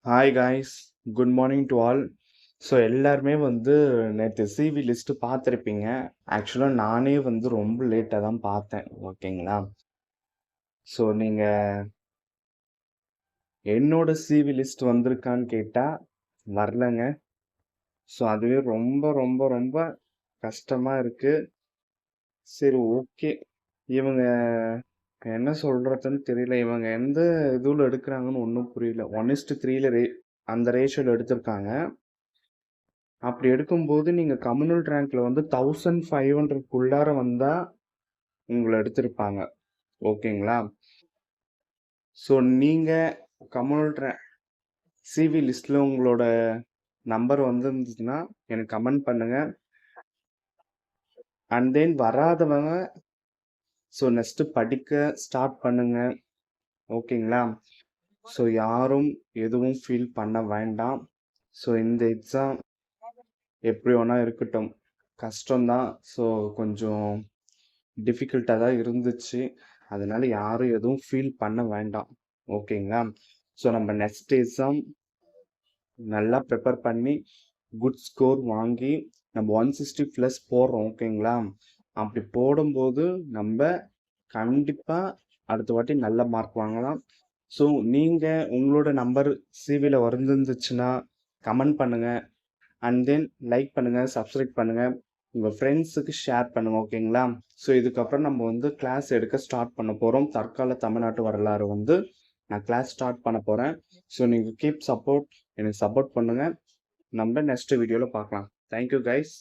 Hi guys, good morning to all. So எல்லாருமே நேற்று CV list பார்த்துருப்பீங்க. ஆக்சுவலாக நானே ரொம்ப லேட்டாக தான் பார்த்தேன். ஓகேங்களா? ஸோ நீங்கள் என்னோட சிவி லிஸ்ட் வந்திருக்கான்னு கேட்டால் வரலங்க. ஸோ அதுவே ரொம்ப ரொம்ப ரொம்ப கஷ்டமாக இருக்குது. சரி, ஓகே. இவங்க என்ன சொல்கிறதுன்னு தெரியல. இவங்க எந்த இதில் எடுக்கிறாங்கன்னு ஒன்றும் புரியல. 1:3 அந்த ரேஷியோவில் எடுத்திருக்காங்க. அப்படி எடுக்கும்போது நீங்க கம்யூனல் ரேங்க்ல 1500 வந்தா உங்களை எடுத்திருப்பாங்க. ஓகேங்களா? ஸோ நீங்க கம்யூனல் சிவி லிஸ்ட்ல உங்களோட நம்பர் வந்துருந்துச்சுன்னா எனக்கு கமெண்ட் பண்ணுங்க. அண்ட் தென் வராதவங்க ஸோ நெக்ஸ்ட் படிக்க ஸ்டார்ட் பண்ணுங்க. ஓகேங்களா? ஸோ யாரும் எதுவும் ஃபீல் பண்ண வேண்டாம். ஸோ இந்த எக்ஸாம் எப்படி வேணா இருக்கட்டும், கஷ்டம்தான். ஸோ கொஞ்சம் டிஃபிகல்ட்டாக தான் இருந்துச்சு. அதனால யாரும் எதுவும் ஃபீல் பண்ண வேண்டாம். ஓகேங்களா? ஸோ நம்ம நெக்ஸ்ட் எக்ஸாம் நல்லா ப்ரிப்பேர் பண்ணி குட் ஸ்கோர் வாங்கி நம்ம 160+ போடுறோம். ஓகேங்களா? அப்படி போடும்போது நம்ம கண்டிப்பாக அடுத்த வாட்டி நல்ல மார்க் வாங்கலாம். ஸோ நீங்கள் உங்களோட நம்பர் சிவியில் வந்துருந்துச்சுன்னா கமெண்ட் பண்ணுங்கள். அண்ட் தென் லைக் பண்ணுங்கள், சப்ஸ்கிரைப் பண்ணுங்கள், உங்கள் ஃப்ரெண்ட்ஸுக்கு ஷேர் பண்ணுங்கள். ஓகேங்களா? ஸோ இதுக்கப்புறம் நம்ம கிளாஸ் எடுக்க ஸ்டார்ட் பண்ண போகிறோம். தற்கால தமிழ்நாட்டு வரலாறு நான் கிளாஸ் ஸ்டார்ட் பண்ண போகிறேன். ஸோ நீங்கள் கீப் சப்போர்ட், எனக்கு சப்போர்ட் பண்ணுங்கள். நம்ம நெக்ஸ்ட் வீடியோவில் பார்க்கலாம். Thank you guys.